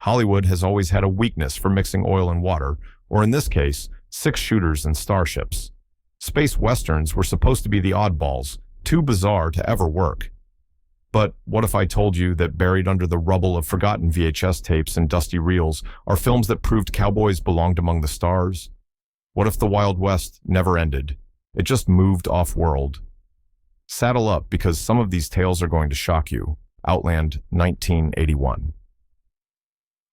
Hollywood has always had a weakness for mixing oil and water, or in this case, six-shooters and starships. Space westerns were supposed to be the oddballs, too bizarre to ever work. But what if I told you that buried under the rubble of forgotten VHS tapes and dusty reels are films that proved cowboys belonged among the stars? What if the Wild West never ended? It just moved off-world. Saddle up, because some of these tales are going to shock you. Outland, 1981.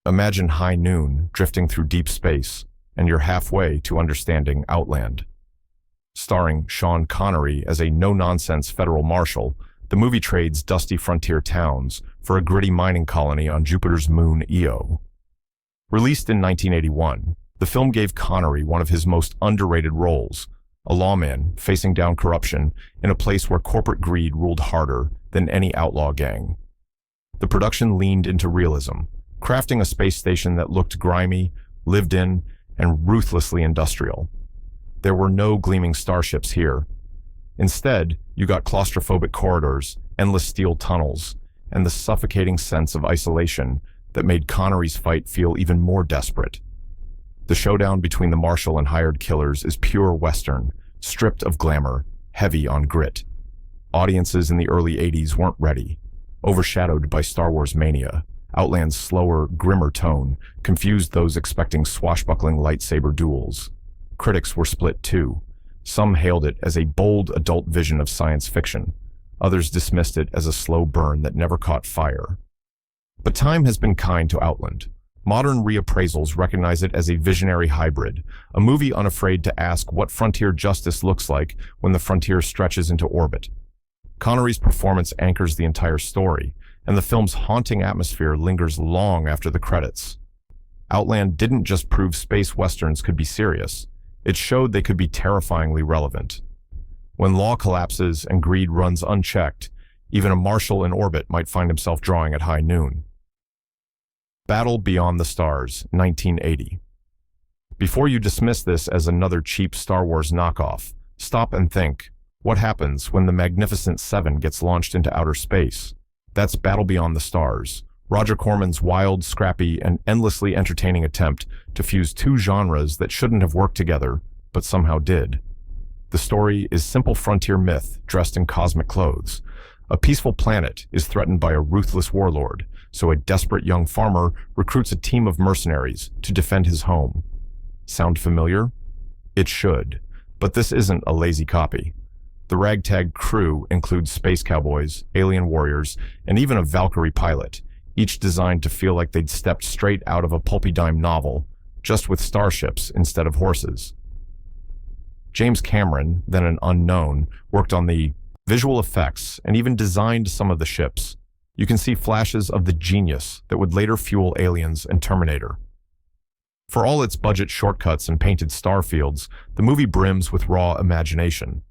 Imagine high noon drifting through deep space, and you're halfway to understanding Outland. Starring Sean Connery as a no-nonsense federal marshal, the movie trades dusty frontier towns for a gritty mining colony on Jupiter's moon Io. Released in 1981, the film gave Connery one of his most underrated roles, a lawman facing down corruption in a place where corporate greed ruled harder than any outlaw gang. The production leaned into realism, crafting a space station that looked grimy, lived in, and ruthlessly industrial. There were no gleaming starships here. Instead, you got claustrophobic corridors, endless steel tunnels, and the suffocating sense of isolation that made Connery's fight feel even more desperate. The showdown between the marshal and hired killers is pure Western, stripped of glamour, heavy on grit. Audiences in the early 80s weren't ready. Overshadowed by Star Wars mania, Outland's slower, grimmer tone confused those expecting swashbuckling lightsaber duels. Critics were split too. Some hailed it as a bold adult vision of science fiction. Others dismissed it as a slow burn that never caught fire. But time has been kind to Outland. Modern reappraisals recognize it as a visionary hybrid, a movie unafraid to ask what frontier justice looks like when the frontier stretches into orbit. Connery's performance anchors the entire story, and the film's haunting atmosphere lingers long after the credits. Outland didn't just prove space westerns could be serious. It showed they could be terrifyingly relevant. When law collapses and greed runs unchecked, even a marshal in orbit might find himself drawing at high noon. Battle Beyond the Stars, 1980. Before you dismiss this as another cheap Star Wars knockoff, stop and think, what happens when the Magnificent Seven gets launched into outer space? That's Battle Beyond the Stars, Roger Corman's wild, scrappy, and endlessly entertaining attempt to fuse two genres that shouldn't have worked together, but somehow did. The story is simple frontier myth dressed in cosmic clothes. A peaceful planet is threatened by a ruthless warlord, so a desperate young farmer recruits a team of mercenaries to defend his home. Sound familiar? It should, but this isn't a lazy copy. The ragtag crew includes space cowboys, alien warriors, and even a Valkyrie pilot, each designed to feel like they'd stepped straight out of a pulpy dime novel, just with starships instead of horses. James Cameron, then an unknown, worked on the visual effects and even designed some of the ships. You can see flashes of the genius that would later fuel Aliens and Terminator. For all its budget shortcuts and painted star fields, the movie brims with raw imagination.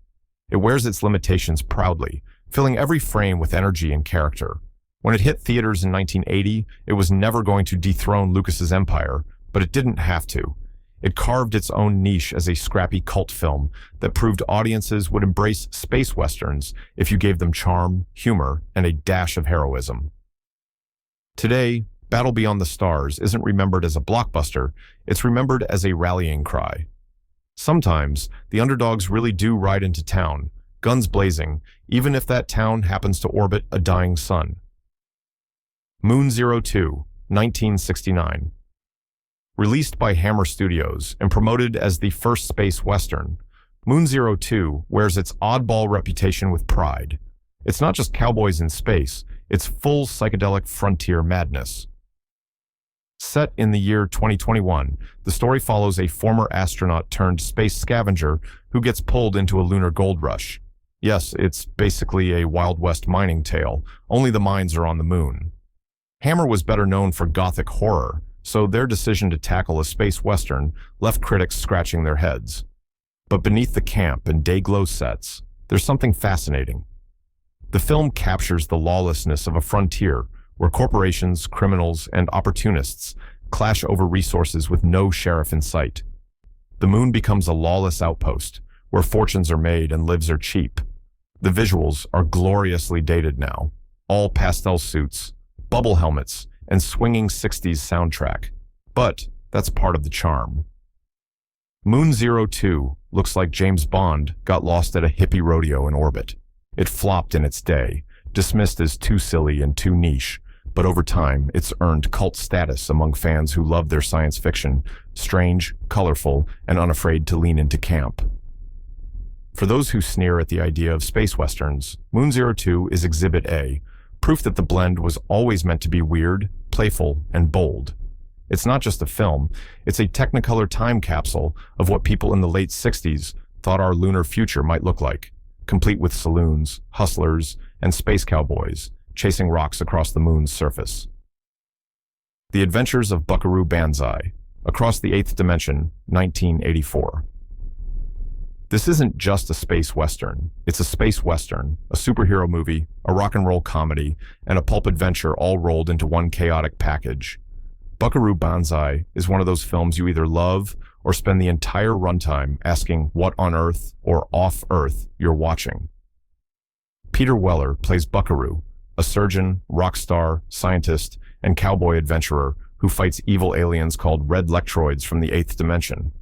It wears its limitations proudly, filling every frame with energy and character. When it hit theaters in 1980, it was never going to dethrone Lucas's empire, but it didn't have to. It carved its own niche as a scrappy cult film that proved audiences would embrace space westerns if you gave them charm, humor, and a dash of heroism. Today, Battle Beyond the Stars isn't remembered as a blockbuster, it's remembered as a rallying cry. Sometimes, the underdogs really do ride into town, guns blazing, even if that town happens to orbit a dying sun. Moon 02, 1969. Released by Hammer Studios and promoted as the first space western, Moon 02 wears its oddball reputation with pride. It's not just cowboys in space, it's full psychedelic frontier madness. Set in the year 2021, the story follows a former astronaut turned space scavenger who gets pulled into a lunar gold rush. Yes, it's basically a Wild West mining tale, only the mines are on the moon. Hammer was better known for gothic horror, so their decision to tackle a space western left critics scratching their heads. But beneath the camp and day-glow sets, there's something fascinating. The film captures the lawlessness of a frontier where corporations, criminals, and opportunists clash over resources with no sheriff in sight. The moon becomes a lawless outpost where fortunes are made and lives are cheap. The visuals are gloriously dated now, all pastel suits, bubble helmets, and swinging 60s soundtrack. But that's part of the charm. Moon 02 looks like James Bond got lost at a hippie rodeo in orbit. It flopped in its day, dismissed as too silly and too niche, but over time it's earned cult status among fans who love their science fiction, strange, colorful, and unafraid to lean into camp. For those who sneer at the idea of space westerns, Moon 02 is Exhibit A, proof that the blend was always meant to be weird, playful, and bold. It's not just a film, it's a Technicolor time capsule of what people in the late 60s thought our lunar future might look like, complete with saloons, hustlers, and space cowboys chasing rocks across the moon's surface. The Adventures of Buckaroo Banzai, Across the Eighth Dimension, 1984. This isn't just a space western. It's a space western, a superhero movie, a rock and roll comedy, and a pulp adventure all rolled into one chaotic package. Buckaroo Banzai is one of those films you either love or spend the entire runtime asking what on earth or off earth you're watching. Peter Weller plays Buckaroo, a surgeon, rock star, scientist, and cowboy adventurer who fights evil aliens called red lectroids from the eighth dimension.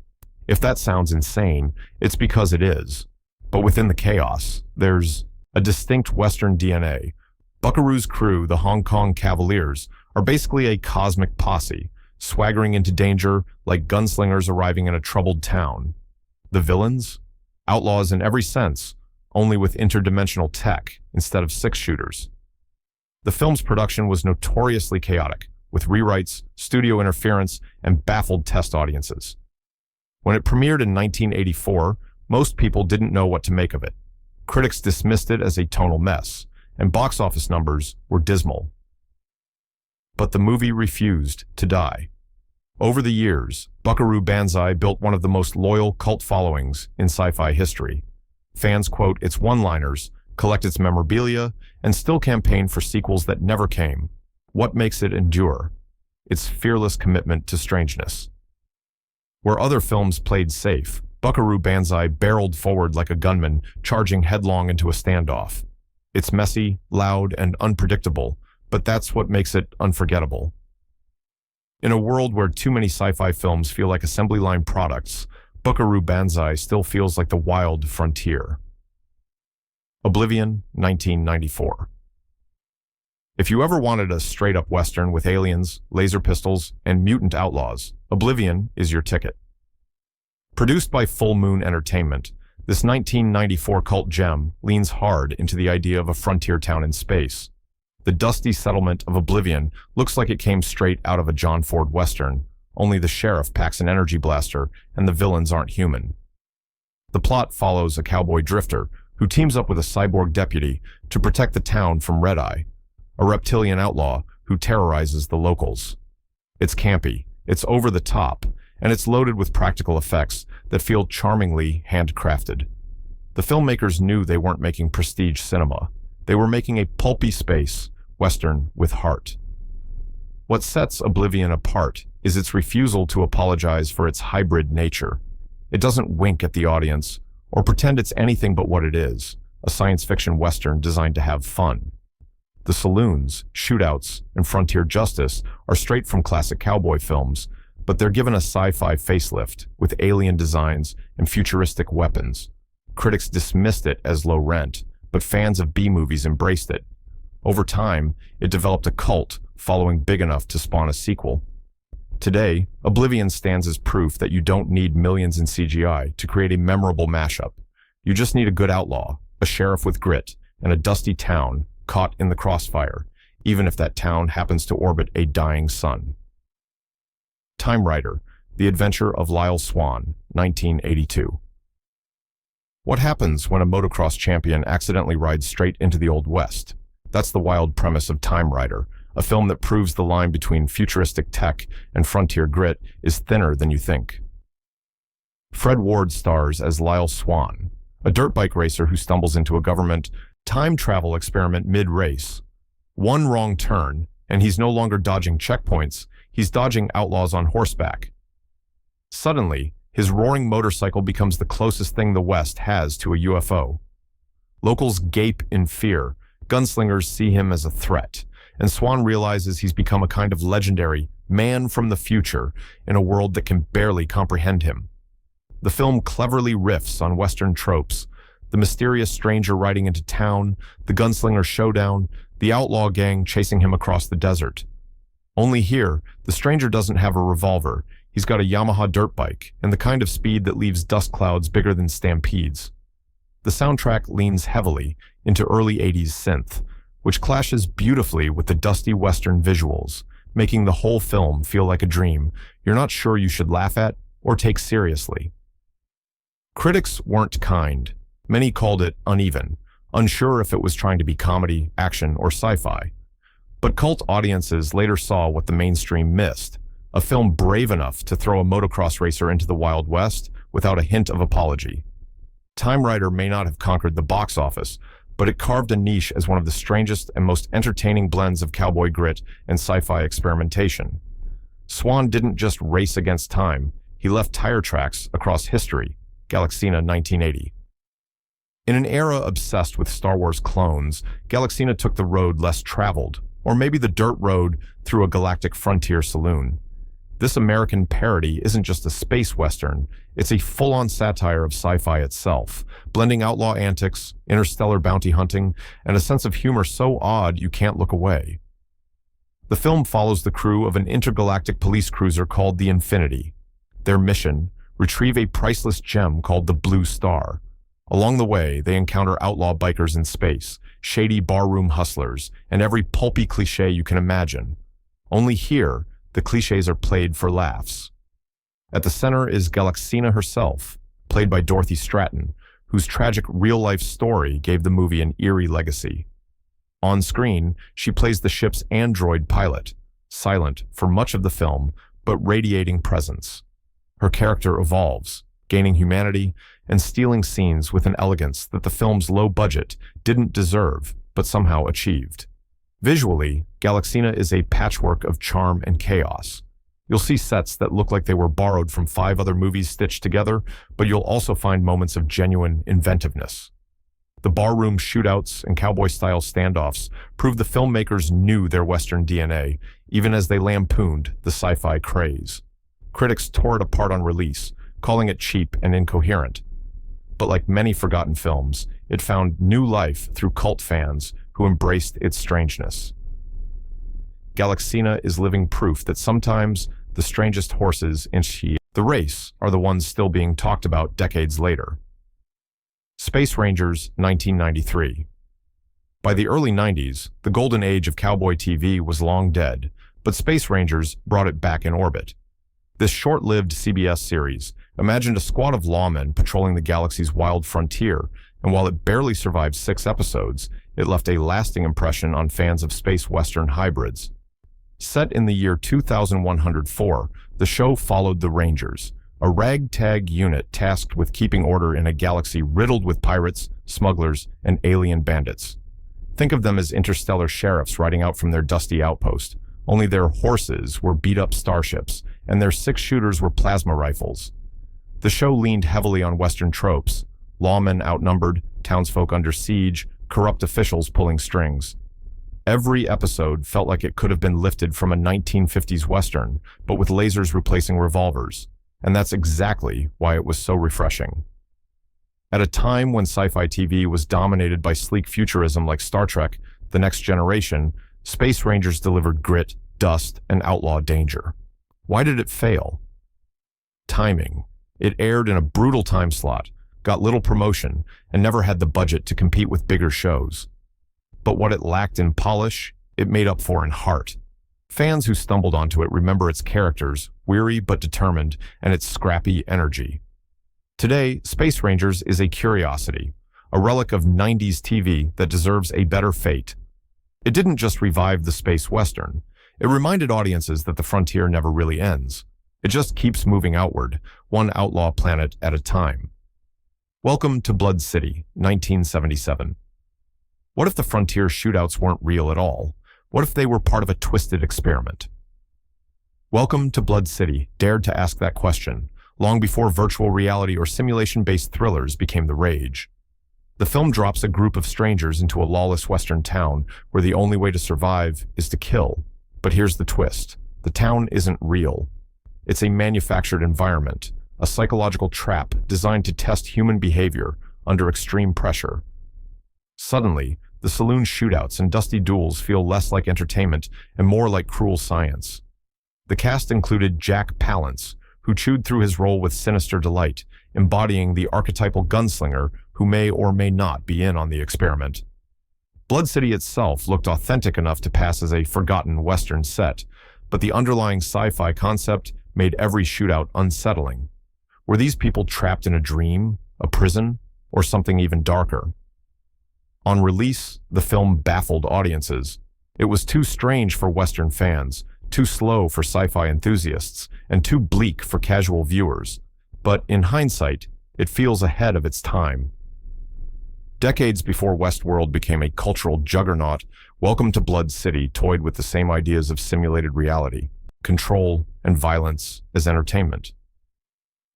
If that sounds insane, it's because it is. But within the chaos, there's a distinct Western DNA. Buckaroo's crew, the Hong Kong Cavaliers, are basically a cosmic posse, swaggering into danger like gunslingers arriving in a troubled town. The villains? Outlaws in every sense, only with interdimensional tech instead of six-shooters. The film's production was notoriously chaotic, with rewrites, studio interference, and baffled test audiences. When it premiered in 1984, most people didn't know what to make of it. Critics dismissed it as a tonal mess, and box office numbers were dismal. But the movie refused to die. Over the years, Buckaroo Banzai built one of the most loyal cult followings in sci-fi history. Fans quote its one-liners, collect its memorabilia, and still campaign for sequels that never came. What makes it endure? Its fearless commitment to strangeness. Where other films played safe, Buckaroo Banzai barreled forward like a gunman, charging headlong into a standoff. It's messy, loud, and unpredictable, but that's what makes it unforgettable. In a world where too many sci-fi films feel like assembly line products, Buckaroo Banzai still feels like the wild frontier. Oblivion, 1994. If you ever wanted a straight-up Western with aliens, laser pistols, and mutant outlaws, Oblivion is your ticket. Produced by Full Moon Entertainment, this 1994 cult gem leans hard into the idea of a frontier town in space. The dusty settlement of Oblivion looks like it came straight out of a John Ford Western, only the sheriff packs an energy blaster and the villains aren't human. The plot follows a cowboy drifter who teams up with a cyborg deputy to protect the town from Red Eye, a reptilian outlaw who terrorizes the locals. It's campy, it's over the top, and it's loaded with practical effects that feel charmingly handcrafted. The filmmakers knew they weren't making prestige cinema. They were making a pulpy space Western with heart. What sets Oblivion apart is its refusal to apologize for its hybrid nature. It doesn't wink at the audience or pretend it's anything but what it is, a science fiction Western designed to have fun. The saloons, shootouts, and frontier justice are straight from classic cowboy films, but they're given a sci-fi facelift with alien designs and futuristic weapons. Critics dismissed it as low rent, but fans of B-movies embraced it. Over time, it developed a cult following big enough to spawn a sequel. Today, Oblivion stands as proof that you don't need millions in CGI to create a memorable mashup. You just need a good outlaw, a sheriff with grit, and a dusty town caught in the crossfire, even if that town happens to orbit a dying sun. Time Rider, The Adventure of Lyle Swan, 1982. What happens when a motocross champion accidentally rides straight into the Old West? That's the wild premise of Time Rider, a film that proves the line between futuristic tech and frontier grit is thinner than you think. Fred Ward stars as Lyle Swan, a dirt bike racer who stumbles into a government time travel experiment mid-race. One wrong turn, and he's no longer dodging checkpoints, he's dodging outlaws on horseback. Suddenly, his roaring motorcycle becomes the closest thing the West has to a UFO. Locals gape in fear, gunslingers see him as a threat, and Swan realizes he's become a kind of legendary man from the future in a world that can barely comprehend him. The film cleverly riffs on Western tropes: the mysterious stranger riding into town, the gunslinger showdown, the outlaw gang chasing him across the desert. Only here, the stranger doesn't have a revolver. He's got a Yamaha dirt bike, and the kind of speed that leaves dust clouds bigger than stampedes. The soundtrack leans heavily into early 80s synth, which clashes beautifully with the dusty Western visuals, making the whole film feel like a dream you're not sure you should laugh at or take seriously. Critics weren't kind. Many called it uneven, unsure if it was trying to be comedy, action, or sci-fi. But cult audiences later saw what the mainstream missed: a film brave enough to throw a motocross racer into the Wild West without a hint of apology. Time Rider may not have conquered the box office, but it carved a niche as one of the strangest and most entertaining blends of cowboy grit and sci-fi experimentation. Swan didn't just race against time, he left tire tracks across history. Galaxina 1980. In an era obsessed with Star Wars clones, Galaxina took the road less traveled, or maybe the dirt road through a galactic frontier saloon. This American parody isn't just a space western, it's a full-on satire of sci-fi itself, blending outlaw antics, interstellar bounty hunting, and a sense of humor so odd you can't look away. The film follows the crew of an intergalactic police cruiser called the Infinity. Their mission: retrieve a priceless gem called the Blue Star. Along the way, they encounter outlaw bikers in space, shady barroom hustlers, and every pulpy cliché you can imagine. Only here, the clichés are played for laughs. At the center is Galaxina herself, played by Dorothy Stratton, whose tragic real-life story gave the movie an eerie legacy. On screen, she plays the ship's android pilot, silent for much of the film, but radiating presence. Her character evolves, gaining humanity and stealing scenes with an elegance that the film's low budget didn't deserve, but somehow achieved. Visually, Galaxina is a patchwork of charm and chaos. You'll see sets that look like they were borrowed from 5 other movies stitched together, but you'll also find moments of genuine inventiveness. The barroom shootouts and cowboy-style standoffs prove the filmmakers knew their Western DNA, even as they lampooned the sci-fi craze. Critics tore it apart on release, calling it cheap and incoherent. But like many forgotten films, it found new life through cult fans who embraced its strangeness. Galaxina is living proof that sometimes the strangest horses in the race are the ones still being talked about decades later. Space Rangers 1993. By the early 90s, the golden age of cowboy TV was long dead, but Space Rangers brought it back in orbit. This short-lived CBS series imagined a squad of lawmen patrolling the galaxy's wild frontier, and while it barely survived 6 episodes, it left a lasting impression on fans of space western hybrids. Set in the year 2104, the show followed the Rangers, a ragtag unit tasked with keeping order in a galaxy riddled with pirates, smugglers, and alien bandits. Think of them as interstellar sheriffs riding out from their dusty outpost, only their horses were beat-up starships, and their 6-shooters were plasma rifles. The show leaned heavily on Western tropes: lawmen outnumbered, townsfolk under siege, corrupt officials pulling strings. Every episode felt like it could have been lifted from a 1950s Western, but with lasers replacing revolvers. And that's exactly why it was so refreshing. At a time when sci-fi TV was dominated by sleek futurism like Star Trek: The Next Generation, Space Rangers delivered grit, dust, and outlaw danger. Why did it fail? Timing. It aired in a brutal time slot, got little promotion, and never had the budget to compete with bigger shows. But what it lacked in polish, it made up for in heart. Fans who stumbled onto it remember its characters, weary but determined, and its scrappy energy. Today, Space Rangers is a curiosity, a relic of 90s TV that deserves a better fate. It didn't just revive the space western. It reminded audiences that the frontier never really ends. It just keeps moving outward, one outlaw planet at a time. Welcome to Blood City, 1977. What if the frontier shootouts weren't real at all? What if they were part of a twisted experiment? Welcome to Blood City dared to ask that question, long before virtual reality or simulation-based thrillers became the rage. The film drops a group of strangers into a lawless Western town where the only way to survive is to kill. But here's the twist. The town isn't real. It's a manufactured environment, a psychological trap designed to test human behavior under extreme pressure. Suddenly, the saloon shootouts and dusty duels feel less like entertainment and more like cruel science. The cast included Jack Palance, who chewed through his role with sinister delight, embodying the archetypal gunslinger who may or may not be in on the experiment. Blood City itself looked authentic enough to pass as a forgotten Western set, but the underlying sci-fi concept made every shootout unsettling. Were these people trapped in a dream, a prison, or something even darker? On release, the film baffled audiences. It was too strange for Western fans, too slow for sci-fi enthusiasts, and too bleak for casual viewers. But in hindsight, it feels ahead of its time. Decades before Westworld became a cultural juggernaut, Welcome to Blood City toyed with the same ideas of simulated reality, control, and violence as entertainment.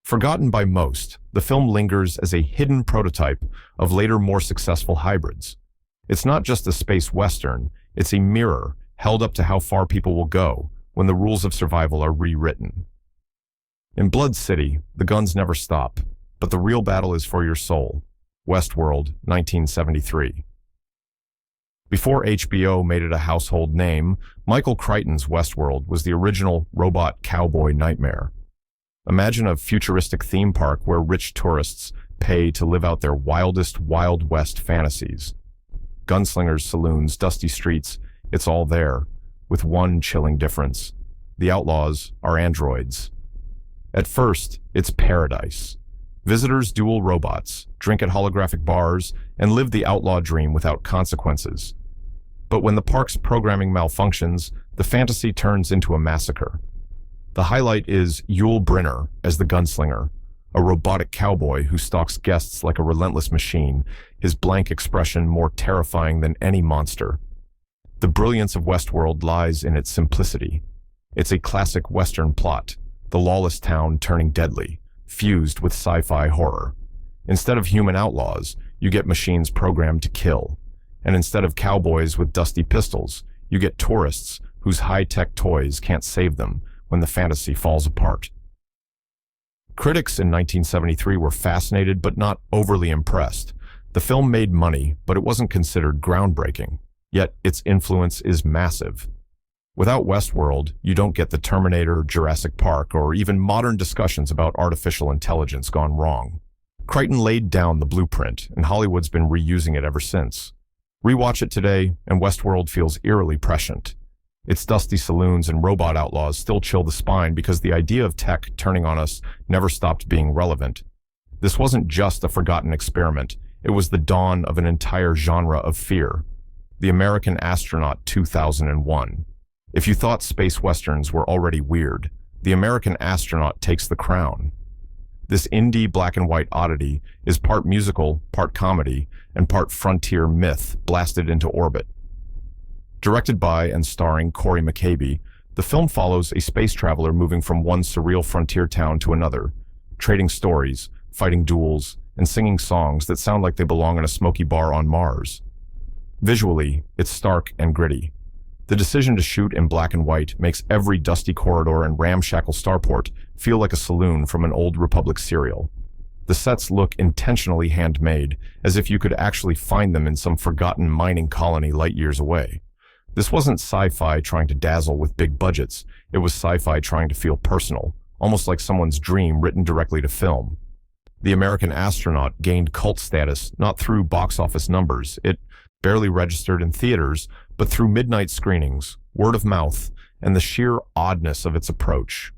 Forgotten by most, the film lingers as a hidden prototype of later more successful hybrids. It's not just a space western, it's a mirror held up to how far people will go when the rules of survival are rewritten. In Blood City, the guns never stop, but the real battle is for your soul. Westworld, 1973. Before HBO made it a household name, Michael Crichton's Westworld was the original robot cowboy nightmare. Imagine a futuristic theme park where rich tourists pay to live out their wildest Wild West fantasies. Gunslingers, saloons, dusty streets, it's all there, with one chilling difference. The outlaws are androids. At first, it's paradise. Visitors duel robots, drink at holographic bars, and live the outlaw dream without consequences. But when the park's programming malfunctions, the fantasy turns into a massacre. The highlight is Yul Brynner as the gunslinger, a robotic cowboy who stalks guests like a relentless machine, his blank expression more terrifying than any monster. The brilliance of Westworld lies in its simplicity. It's a classic Western plot, the lawless town turning deadly, fused with sci-fi horror. Instead of human outlaws, you get machines programmed to kill. And instead of cowboys with dusty pistols, you get tourists whose high-tech toys can't save them when the fantasy falls apart. Critics in 1973 were fascinated but not overly impressed. The film made money, but it wasn't considered groundbreaking. Yet its influence is massive. Without Westworld, you don't get the Terminator, Jurassic Park, or even modern discussions about artificial intelligence gone wrong. Crichton laid down the blueprint, and Hollywood's been reusing it ever since. Rewatch it today, and Westworld feels eerily prescient. Its dusty saloons and robot outlaws still chill the spine because the idea of tech turning on us never stopped being relevant. This wasn't just a forgotten experiment, it was the dawn of an entire genre of fear. The American Astronaut 2001. If you thought space westerns were already weird, The American Astronaut takes the crown. This indie black and white oddity is part musical, part comedy, and part frontier myth blasted into orbit. Directed by and starring Corey McCabe, the film follows a space traveler moving from one surreal frontier town to another, trading stories, fighting duels, and singing songs that sound like they belong in a smoky bar on Mars. Visually, it's stark and gritty. The decision to shoot in black and white makes every dusty corridor and ramshackle starport feel like a saloon from an old Republic serial. The sets look intentionally handmade, as if you could actually find them in some forgotten mining colony light years away. This wasn't sci-fi trying to dazzle with big budgets, it was sci-fi trying to feel personal, almost like someone's dream written directly to film. The American Astronaut gained cult status not through box office numbers. It barely registered in theaters, but through midnight screenings, word of mouth, and the sheer oddness of its approach.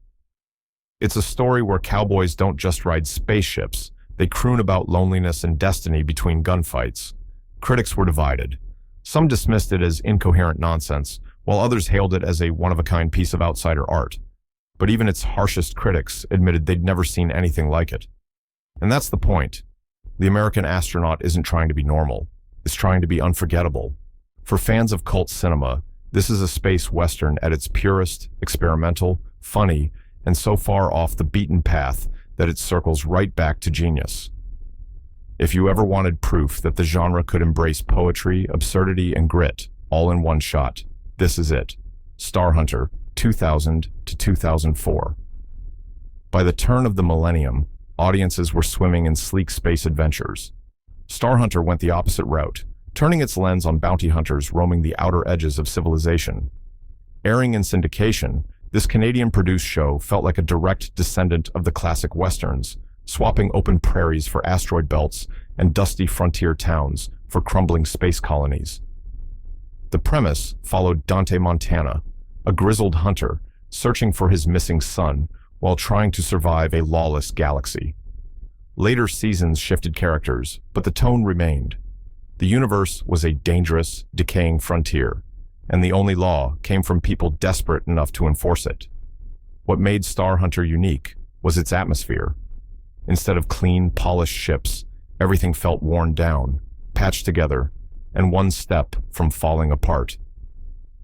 It's a story where cowboys don't just ride spaceships, they croon about loneliness and destiny between gunfights. Critics were divided. Some dismissed it as incoherent nonsense, while others hailed it as a one-of-a-kind piece of outsider art. But even its harshest critics admitted they'd never seen anything like it. And that's the point. The American Astronaut isn't trying to be normal. It's trying to be unforgettable. For fans of cult cinema, this is a space western at its purest, experimental, funny, and so far off the beaten path that it circles right back to genius. If you ever wanted proof that the genre could embrace poetry, absurdity, and grit, all in one shot, this is it. Star Hunter, 2000 to 2004. By the turn of the millennium, audiences were swimming in sleek space adventures. Star Hunter went the opposite route, turning its lens on bounty hunters roaming the outer edges of civilization. Airing in syndication, this Canadian-produced show felt like a direct descendant of the classic westerns, swapping open prairies for asteroid belts and dusty frontier towns for crumbling space colonies. The premise followed Dante Montana, a grizzled hunter searching for his missing son while trying to survive a lawless galaxy. Later seasons shifted characters, but the tone remained. The universe was a dangerous, decaying frontier, and the only law came from people desperate enough to enforce it. What made Star Hunter unique was its atmosphere. Instead of clean, polished ships, everything felt worn down, patched together, and one step from falling apart.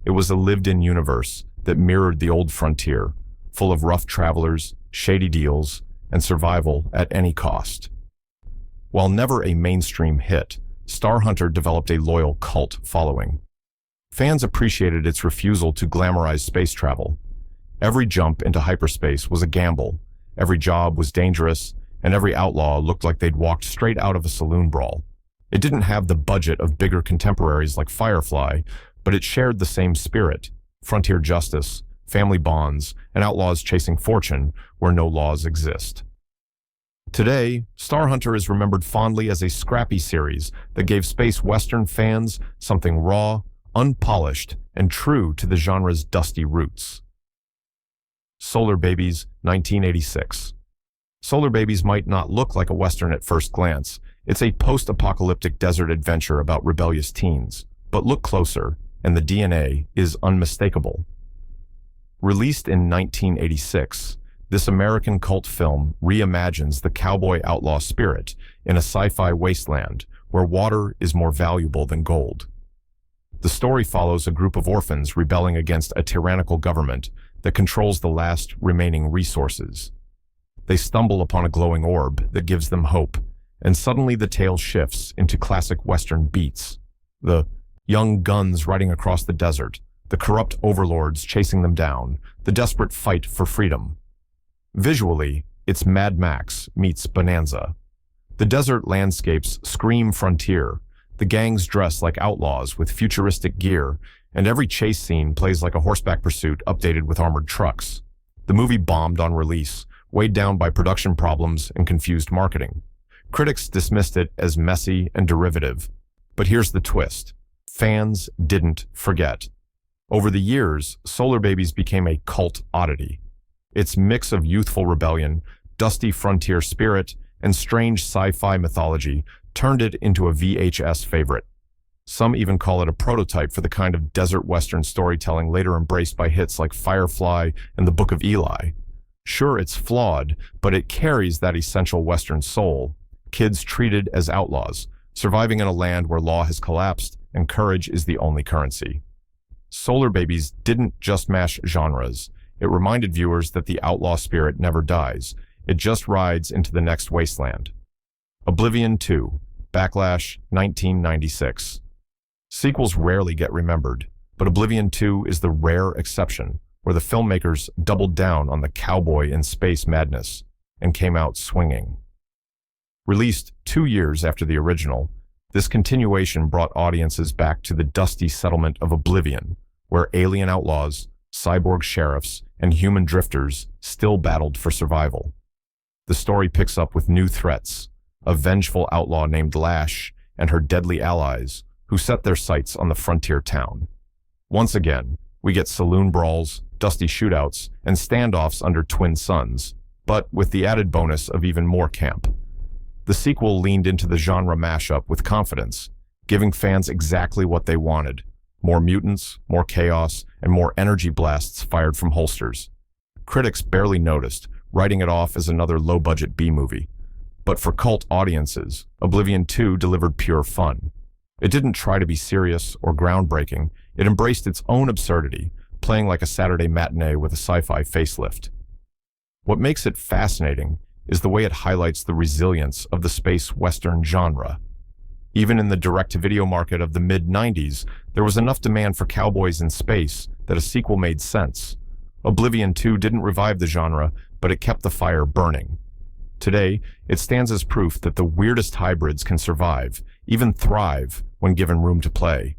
It was a lived-in universe that mirrored the old frontier, full of rough travelers, shady deals, and survival at any cost. While never a mainstream hit, Star Hunter developed a loyal cult following. Fans appreciated its refusal to glamorize space travel. Every jump into hyperspace was a gamble, every job was dangerous, and every outlaw looked like they'd walked straight out of a saloon brawl. It didn't have the budget of bigger contemporaries like Firefly, but it shared the same spirit: frontier justice, family bonds, and outlaws chasing fortune where no laws exist. Today, Star Hunter is remembered fondly as a scrappy series that gave space western fans something raw, unpolished, and true to the genre's dusty roots. Solar Babies, 1986. Solar Babies might not look like a western at first glance. It's a post-apocalyptic desert adventure about rebellious teens. But look closer, and the DNA is unmistakable. Released in 1986, this American cult film reimagines the cowboy outlaw spirit in a sci-fi wasteland where water is more valuable than gold. The story follows a group of orphans rebelling against a tyrannical government that controls the last remaining resources. They stumble upon a glowing orb that gives them hope, and suddenly the tale shifts into classic Western beats. The young guns riding across the desert, the corrupt overlords chasing them down, the desperate fight for freedom. Visually, it's Mad Max meets Bonanza. The desert landscapes scream frontier, the gangs dress like outlaws with futuristic gear, and every chase scene plays like a horseback pursuit updated with armored trucks. The movie bombed on release, weighed down by production problems and confused marketing. Critics dismissed it as messy and derivative. But here's the twist. Fans didn't forget. Over the years, Solar Babies became a cult oddity. Its mix of youthful rebellion, dusty frontier spirit, and strange sci-fi mythology turned it into a VHS favorite. Some even call it a prototype for the kind of desert western storytelling later embraced by hits like Firefly and The Book of Eli. Sure, it's flawed, but it carries that essential Western soul. Kids treated as outlaws, surviving in a land where law has collapsed and courage is the only currency. Solar Babies didn't just mash genres. It reminded viewers that the outlaw spirit never dies. It just rides into the next wasteland. Oblivion 2, Backlash, 1996. Sequels rarely get remembered, but Oblivion 2 is the rare exception, where the filmmakers doubled down on the cowboy in space madness and came out swinging. Released 2 years after the original, this continuation brought audiences back to the dusty settlement of Oblivion, where alien outlaws, cyborg sheriffs, and human drifters still battled for survival. The story picks up with new threats, a vengeful outlaw named Lash and her deadly allies who set their sights on the frontier town. Once again, we get saloon brawls, dusty shootouts, and standoffs under twin suns, but with the added bonus of even more camp. The sequel leaned into the genre mashup with confidence, giving fans exactly what they wanted: more mutants, more chaos, and more energy blasts fired from holsters. Critics barely noticed, writing it off as another low-budget B-movie. But for cult audiences, Oblivion 2 delivered pure fun. It didn't try to be serious or groundbreaking. It embraced its own absurdity, playing like a Saturday matinee with a sci-fi facelift. What makes it fascinating is the way it highlights the resilience of the space western genre. Even in the direct-to-video market of the mid-90s, there was enough demand for cowboys in space that a sequel made sense. Oblivion 2 didn't revive the genre, but it kept the fire burning. Today, it stands as proof that the weirdest hybrids can survive, even thrive, when given room to play.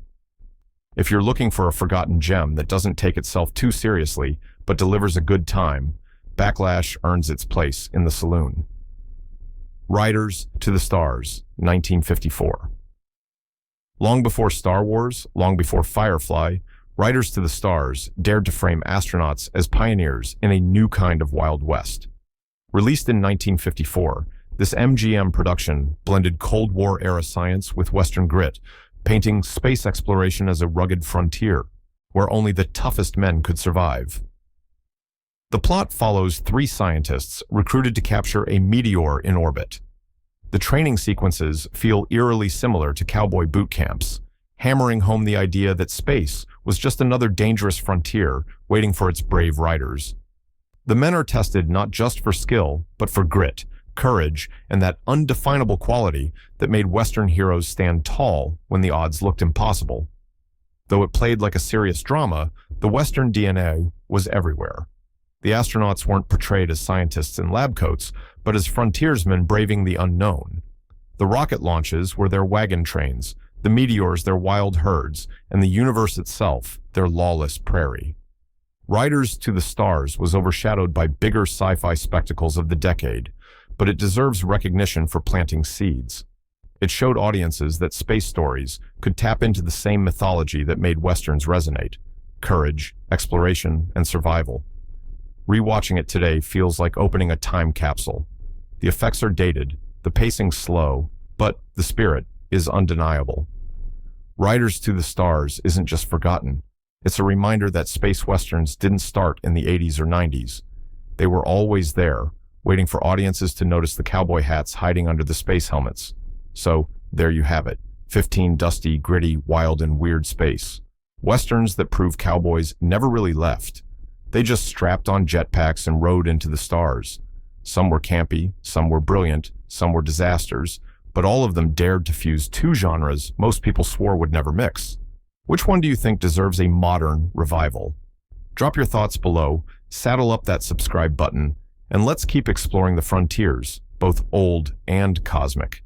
If you're looking for a forgotten gem that doesn't take itself too seriously, but delivers a good time, Backlash earns its place in the saloon. Riders to the Stars, 1954. Long before Star Wars, long before Firefly, Riders to the Stars dared to frame astronauts as pioneers in a new kind of Wild West. Released in 1954, this MGM production blended Cold War-era science with Western grit, painting space exploration as a rugged frontier, where only the toughest men could survive. The plot follows three scientists recruited to capture a meteor in orbit. The training sequences feel eerily similar to cowboy boot camps, hammering home the idea that space was just another dangerous frontier waiting for its brave riders. The men are tested not just for skill, but for grit, courage, and that undefinable quality that made Western heroes stand tall when the odds looked impossible. Though it played like a serious drama, the Western DNA was everywhere. The astronauts weren't portrayed as scientists in lab coats, but as frontiersmen braving the unknown. The rocket launches were their wagon trains, the meteors their wild herds, and the universe itself their lawless prairie. Riders to the Stars was overshadowed by bigger sci-fi spectacles of the decade, but it deserves recognition for planting seeds. It showed audiences that space stories could tap into the same mythology that made Westerns resonate: courage, exploration, and survival. Rewatching it today feels like opening a time capsule. The effects are dated, the pacing slow, but the spirit is undeniable. Riders to the Stars isn't just forgotten. It's a reminder that space westerns didn't start in the 80s or 90s. They were always there, waiting for audiences to notice the cowboy hats hiding under the space helmets. So, there you have it. 15 dusty, gritty, wild, and weird space. Westerns that prove cowboys never really left. They just strapped on jetpacks and rode into the stars. Some were campy, some were brilliant, some were disasters, but all of them dared to fuse two genres most people swore would never mix. Which one do you think deserves a modern revival? Drop your thoughts below, saddle up that subscribe button, and let's keep exploring the frontiers, both old and cosmic.